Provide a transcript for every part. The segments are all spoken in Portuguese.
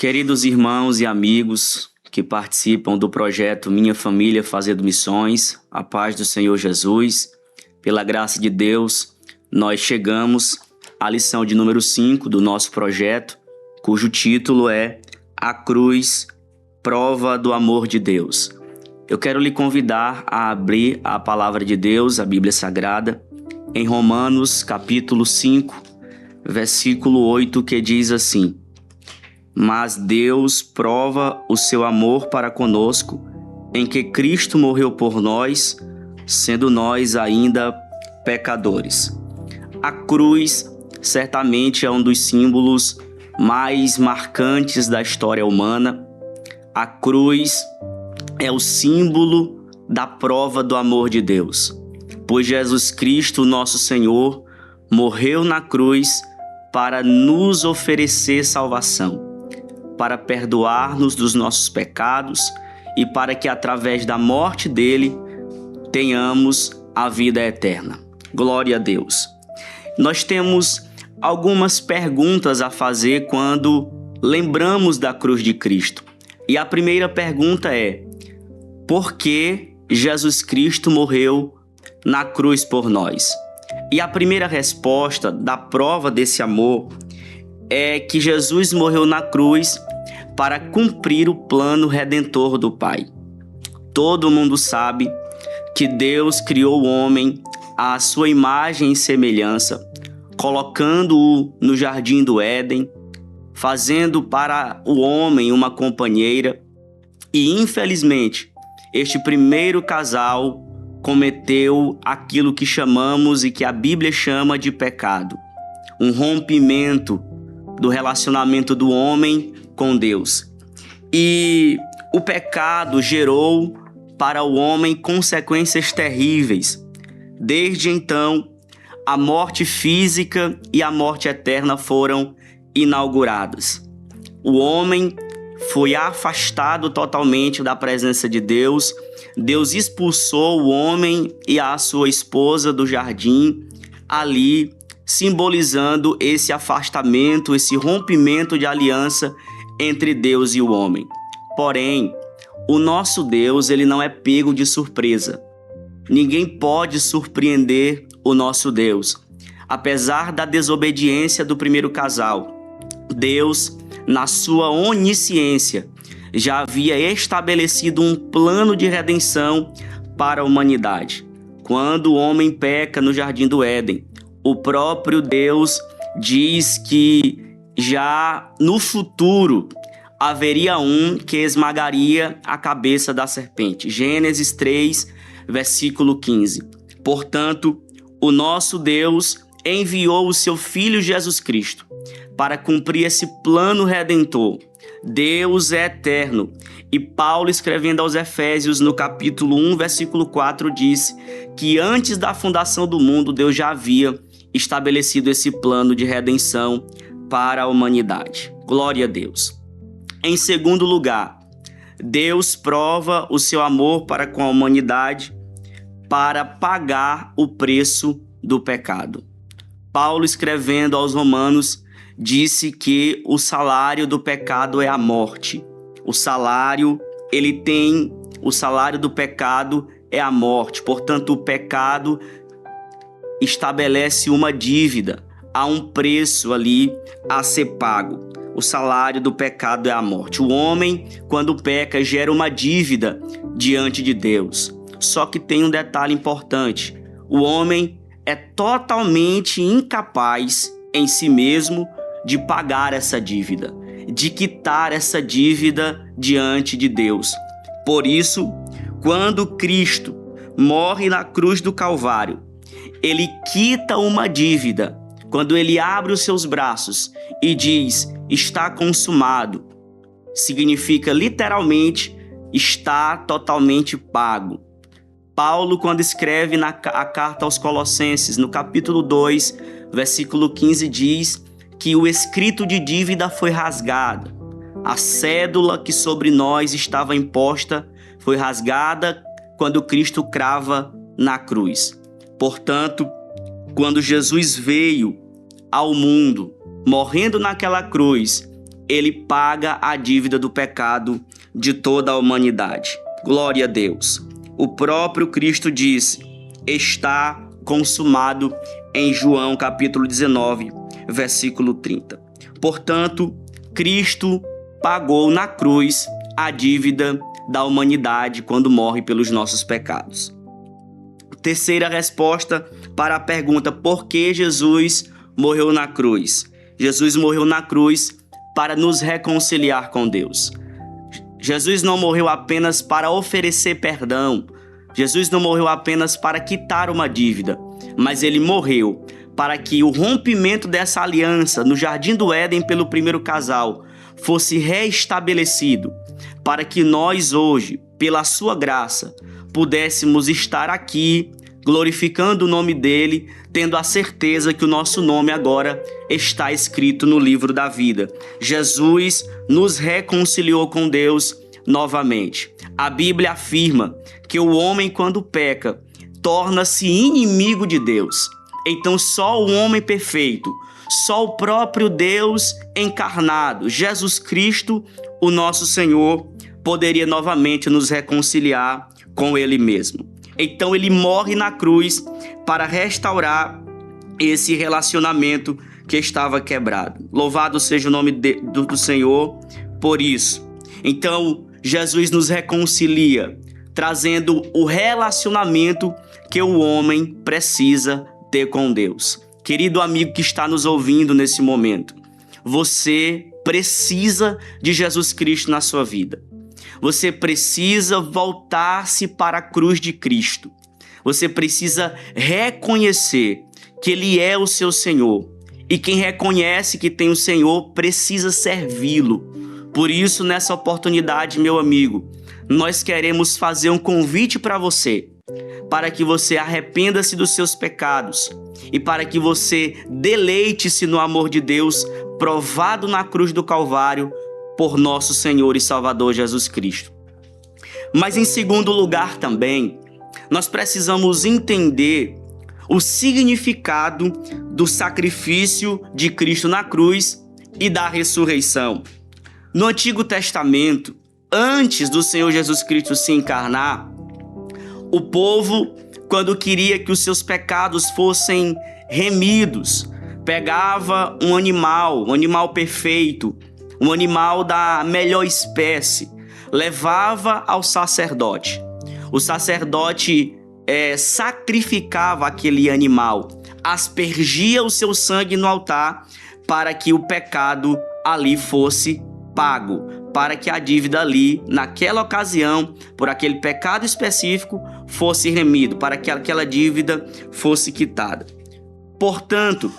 Queridos irmãos e amigos que participam do projeto Minha Família Fazendo Missões, a paz do Senhor Jesus, pela graça de Deus, nós chegamos à lição de número 5 do nosso projeto, cujo título é A Cruz, Prova do Amor de Deus. Eu quero lhe convidar a abrir a palavra de Deus, a Bíblia Sagrada, em Romanos capítulo 5, versículo 8, que diz assim: Mas Deus prova o seu amor para conosco, em que Cristo morreu por nós, sendo nós ainda pecadores. A cruz certamente é um dos símbolos mais marcantes da história humana. A cruz é o símbolo da prova do amor de Deus, pois Jesus Cristo, nosso Senhor, morreu na cruz para nos oferecer salvação, para perdoar-nos dos nossos pecados e para que através da morte dele tenhamos a vida eterna. Glória a Deus. Nós temos algumas perguntas a fazer quando lembramos da cruz de Cristo. E a primeira pergunta é: por que Jesus Cristo morreu na cruz por nós? E a primeira resposta da prova desse amor é que Jesus morreu na cruz para cumprir o plano redentor do Pai. Todo mundo sabe que Deus criou o homem à sua imagem e semelhança, colocando-o no jardim do Éden, fazendo para o homem uma companheira, e infelizmente este primeiro casal cometeu aquilo que chamamos e que a Bíblia chama de pecado, um rompimento do relacionamento do homem com Deus. E o pecado gerou para o homem consequências terríveis. Desde então, a morte física e a morte eterna foram inauguradas. O homem foi afastado totalmente da presença de Deus. Deus expulsou o homem e a sua esposa do jardim, ali simbolizando esse afastamento, esse rompimento de aliança entre Deus e o homem. Porém, o nosso Deus, ele não é pego de surpresa. Ninguém pode surpreender o nosso Deus. Apesar da desobediência do primeiro casal, Deus, na sua onisciência, já havia estabelecido um plano de redenção para a humanidade. Quando o homem peca no jardim do Éden, o próprio Deus diz que já no futuro haveria um que esmagaria a cabeça da serpente. Gênesis 3, versículo 15. Portanto, o nosso Deus enviou o seu Filho Jesus Cristo para cumprir esse plano redentor. Deus é eterno. E Paulo, escrevendo aos Efésios, no capítulo 1, versículo 4, disse que antes da fundação do mundo, Deus já havia estabelecido esse plano de redenção para a humanidade. Glória a Deus. Em segundo lugar, Deus prova o seu amor para com a humanidade para pagar o preço do pecado. Paulo, escrevendo aos Romanos, disse que o salário do pecado é a morte. O salário do pecado é a morte. Portanto, o pecado estabelece uma dívida, há um preço ali a ser pago. O salário do pecado é a morte. O homem, quando peca, gera uma dívida diante de Deus. Só que tem um detalhe importante: o homem é totalmente incapaz em si mesmo de pagar essa dívida, de quitar essa dívida diante de Deus. Por isso, quando Cristo morre na cruz do Calvário, ele quita uma dívida. Quando ele abre os seus braços e diz: está consumado, significa literalmente está totalmente pago. Paulo, quando escreve a carta aos Colossenses, no capítulo 2, versículo 15, diz que o escrito de dívida foi rasgado. A cédula que sobre nós estava imposta foi rasgada quando Cristo crava na cruz. Portanto, quando Jesus veio ao mundo, morrendo naquela cruz, ele paga a dívida do pecado de toda a humanidade. Glória a Deus. O próprio Cristo disse: está consumado, em João capítulo 19, versículo 30. Portanto, Cristo pagou na cruz a dívida da humanidade quando morre pelos nossos pecados. Terceira resposta para a pergunta: por que Jesus morreu na cruz? Jesus morreu na cruz para nos reconciliar com Deus. Jesus não morreu apenas para oferecer perdão. Jesus não morreu apenas para quitar uma dívida, mas ele morreu para que o rompimento dessa aliança no Jardim do Éden pelo primeiro casal fosse reestabelecido, para que nós hoje, pela sua graça, pudéssemos estar aqui glorificando o nome dele, tendo a certeza que o nosso nome agora está escrito no livro da vida. Jesus nos reconciliou com Deus novamente. A Bíblia afirma que o homem, quando peca, torna-se inimigo de Deus. Então só o homem perfeito, só o próprio Deus encarnado, Jesus Cristo, o nosso Senhor, poderia novamente nos reconciliar com ele mesmo. Então ele morre na cruz para restaurar esse relacionamento que estava quebrado. Louvado seja o nome do Senhor por isso. Então Jesus nos reconcilia, trazendo o relacionamento que o homem precisa ter com Deus. Querido amigo que está nos ouvindo nesse momento, você precisa de Jesus Cristo na sua vida. Você precisa voltar-se para a cruz de Cristo. Você precisa reconhecer que Ele é o seu Senhor. E quem reconhece que tem o Senhor precisa servi-lo. Por isso, nessa oportunidade, meu amigo, nós queremos fazer um convite para você, para que você arrependa-se dos seus pecados e para que você deleite-se no amor de Deus provado na cruz do Calvário por nosso Senhor e Salvador Jesus Cristo. Mas em segundo lugar também, nós precisamos entender o significado do sacrifício de Cristo na cruz e da ressurreição. No Antigo Testamento, antes do Senhor Jesus Cristo se encarnar, o povo, quando queria que os seus pecados fossem remidos, pegava um animal perfeito, um animal da melhor espécie, levava ao sacerdote. O sacerdote sacrificava aquele animal, aspergia o seu sangue no altar para que o pecado ali fosse pago, para que a dívida ali, naquela ocasião, por aquele pecado específico, fosse remido, para que aquela dívida fosse quitada. Portanto,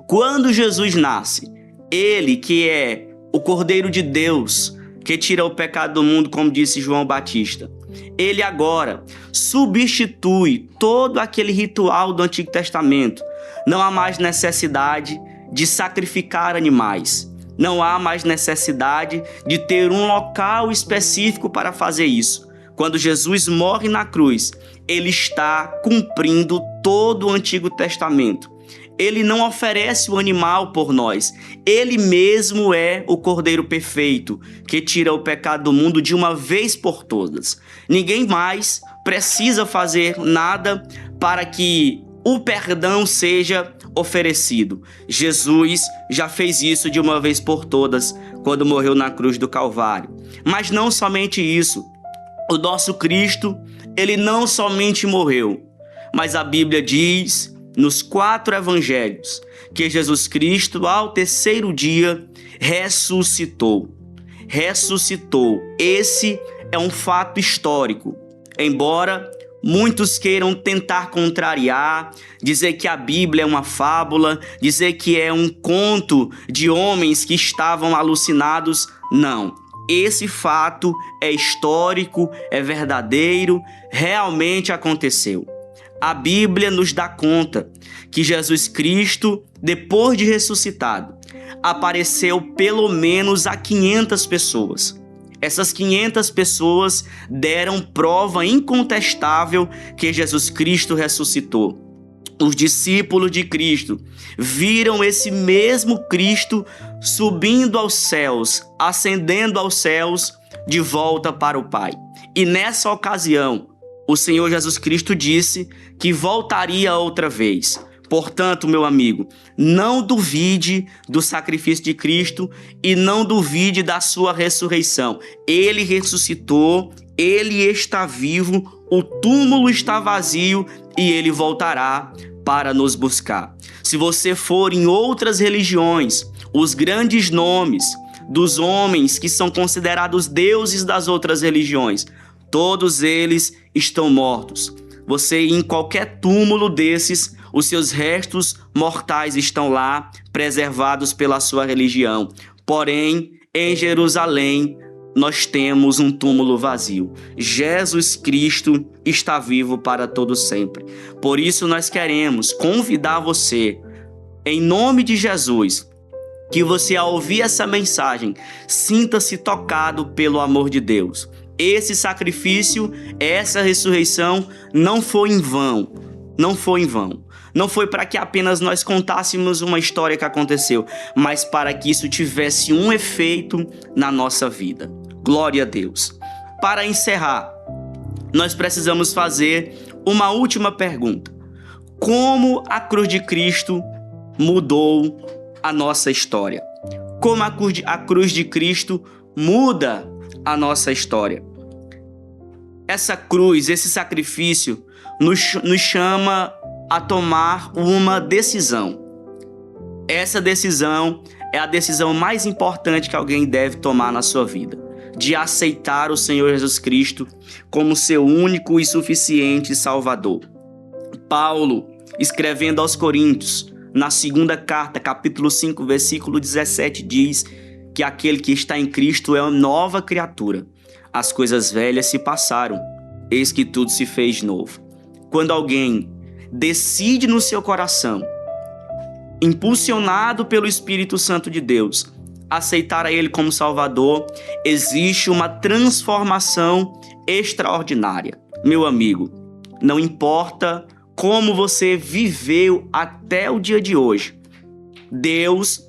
quando Jesus nasce, ele que é o Cordeiro de Deus, que tira o pecado do mundo, como disse João Batista, ele agora substitui todo aquele ritual do Antigo Testamento. Não há mais necessidade de sacrificar animais. Não há mais necessidade de ter um local específico para fazer isso. Quando Jesus morre na cruz, ele está cumprindo todo o Antigo Testamento. Ele não oferece o animal por nós. Ele mesmo é o Cordeiro perfeito, que tira o pecado do mundo de uma vez por todas. Ninguém mais precisa fazer nada para que o perdão seja oferecido. Jesus já fez isso de uma vez por todas, quando morreu na cruz do Calvário. Mas não somente isso. O nosso Cristo, ele não somente morreu, mas a Bíblia diz nos 4 evangelhos que Jesus Cristo, ao terceiro dia, ressuscitou. Esse é um fato histórico. Embora muitos queiram tentar contrariar, dizer que a Bíblia é uma fábula, dizer que é um conto de homens que estavam alucinados, não. Esse fato é histórico, é verdadeiro, realmente aconteceu. A Bíblia nos dá conta que Jesus Cristo, depois de ressuscitado, apareceu pelo menos a 500 pessoas. Essas 500 pessoas deram prova incontestável que Jesus Cristo ressuscitou. Os discípulos de Cristo viram esse mesmo Cristo subindo aos céus, ascendendo aos céus, de volta para o Pai. E nessa ocasião, o Senhor Jesus Cristo disse que voltaria outra vez. Portanto, meu amigo, não duvide do sacrifício de Cristo e não duvide da sua ressurreição. Ele ressuscitou, ele está vivo, o túmulo está vazio e ele voltará para nos buscar. Se você for em outras religiões, os grandes nomes dos homens que são considerados deuses das outras religiões, todos eles estão mortos. Você ir em qualquer túmulo desses, os seus restos mortais estão lá, preservados pela sua religião. Porém, em Jerusalém, nós temos um túmulo vazio. Jesus Cristo está vivo para todo sempre. Por isso, nós queremos convidar você, em nome de Jesus, que você, ao ouvir essa mensagem, sinta-se tocado pelo amor de Deus. Esse sacrifício, essa ressurreição não foi em vão. Não foi em vão. Não foi para que apenas nós contássemos uma história que aconteceu, mas para que isso tivesse um efeito na nossa vida. Glória a Deus. Para encerrar, nós precisamos fazer uma última pergunta. Como a cruz de Cristo mudou a nossa história? Como a cruz de Cristo muda a nossa história? Essa cruz, esse sacrifício, nos chama a tomar uma decisão. Essa decisão é a decisão mais importante que alguém deve tomar na sua vida, de aceitar o Senhor Jesus Cristo como seu único e suficiente Salvador. Paulo, escrevendo aos Coríntios, na segunda carta, capítulo 5, versículo 17, diz que aquele que está em Cristo é uma nova criatura. As coisas velhas se passaram, eis que tudo se fez novo. Quando alguém decide no seu coração, impulsionado pelo Espírito Santo de Deus, aceitar a Ele como Salvador, existe uma transformação extraordinária. Meu amigo, não importa como você viveu até o dia de hoje, Deus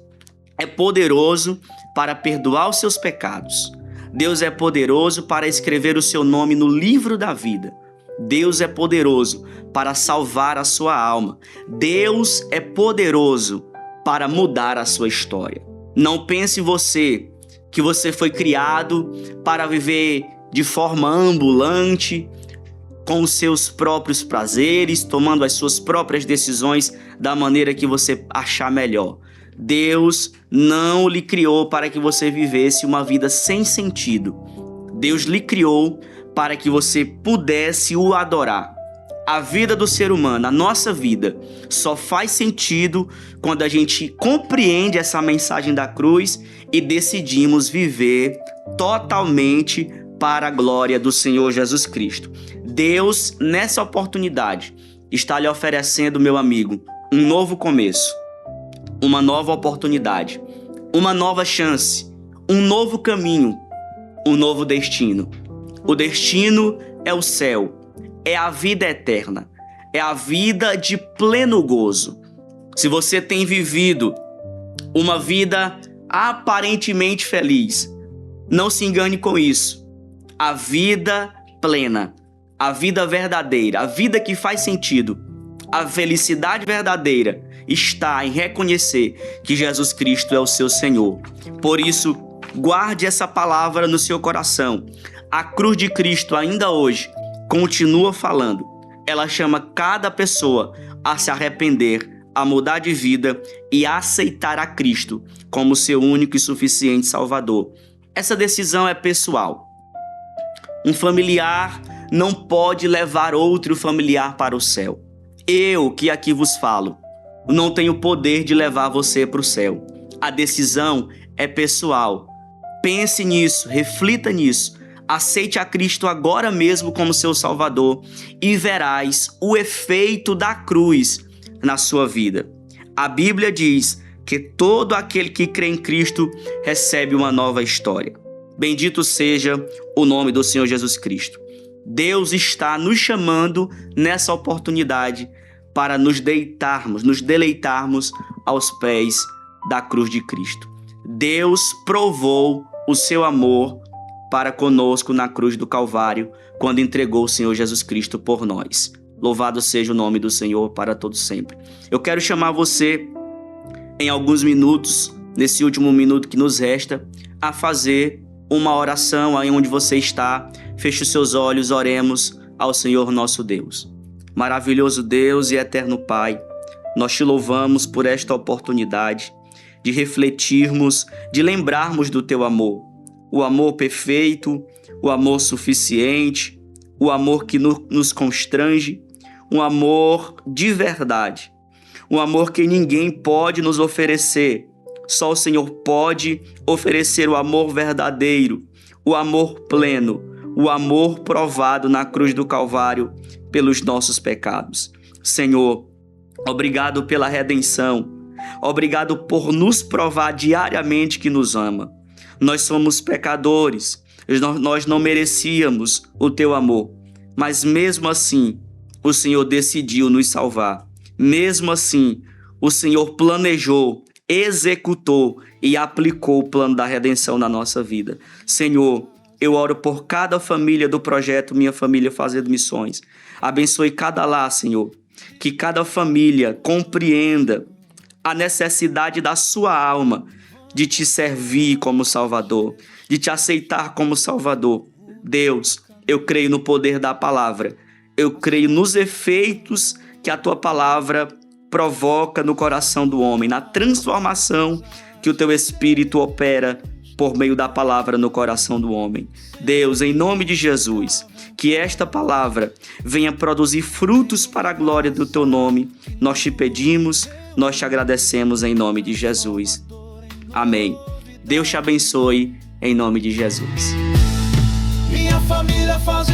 é poderoso para perdoar os seus pecados. Deus é poderoso para escrever o seu nome no livro da vida. Deus é poderoso para salvar a sua alma. Deus é poderoso para mudar a sua história. Não pense você que você foi criado para viver de forma ambulante, com os seus próprios prazeres, tomando as suas próprias decisões da maneira que você achar melhor. Deus não lhe criou para que você vivesse uma vida sem sentido. Deus lhe criou para que você pudesse o adorar. A vida do ser humano, a nossa vida, só faz sentido quando a gente compreende essa mensagem da cruz e decidimos viver totalmente para a glória do Senhor Jesus Cristo. Deus, nessa oportunidade, está lhe oferecendo, meu amigo, um novo começo, uma nova oportunidade, uma nova chance, um novo caminho, um novo destino. O destino é o céu, é a vida eterna, é a vida de pleno gozo. Se você tem vivido uma vida aparentemente feliz, não se engane com isso. A vida plena, a vida verdadeira, a vida que faz sentido, a felicidade verdadeira está em reconhecer que Jesus Cristo é o seu Senhor. Por isso, guarde essa palavra no seu coração. A cruz de Cristo ainda hoje continua falando. Ela chama cada pessoa a se arrepender, a mudar de vida e a aceitar a Cristo como seu único e suficiente Salvador. Essa decisão é pessoal. Um familiar não pode levar outro familiar para o céu. Eu, que aqui vos falo, não tenho poder de levar você para o céu. A decisão é pessoal. Pense nisso, reflita nisso. Aceite a Cristo agora mesmo como seu Salvador e verás o efeito da cruz na sua vida. A Bíblia diz que todo aquele que crê em Cristo recebe uma nova história. Bendito seja o nome do Senhor Jesus Cristo. Deus está nos chamando nessa oportunidade para nos deleitarmos aos pés da cruz de Cristo. Deus provou o seu amor para conosco na cruz do Calvário, quando entregou o Senhor Jesus Cristo por nós. Louvado seja o nome do Senhor para todos sempre. Eu quero chamar você, em alguns minutos, nesse último minuto que nos resta, a fazer uma oração aí onde você está. Feche os seus olhos, oremos ao Senhor nosso Deus. Maravilhoso Deus e eterno Pai, nós te louvamos por esta oportunidade de refletirmos, de lembrarmos do teu amor. O amor perfeito, o amor suficiente, o amor que nos constrange, um amor de verdade, um amor que ninguém pode nos oferecer. Só o Senhor pode oferecer o amor verdadeiro, o amor pleno, o amor provado na cruz do Calvário pelos nossos pecados. Senhor, obrigado pela redenção, obrigado por nos provar diariamente que nos ama. Nós somos pecadores, nós não merecíamos o teu amor, mas mesmo assim, o Senhor decidiu nos salvar. Mesmo assim, o Senhor planejou, executou e aplicou o plano da redenção na nossa vida. Senhor, eu oro por cada família do projeto Minha Família Fazendo Missões. Abençoe cada lar, Senhor. Que cada família compreenda a necessidade da sua alma de te servir como Salvador, de te aceitar como Salvador. Deus, eu creio no poder da palavra. Eu creio nos efeitos que a tua palavra provoca no coração do homem, na transformação que o teu Espírito opera por meio da palavra no coração do homem. Deus, em nome de Jesus, que esta palavra venha produzir frutos para a glória do teu nome. Nós te pedimos, nós te agradecemos em nome de Jesus. Amém. Deus te abençoe em nome de Jesus. Minha família faz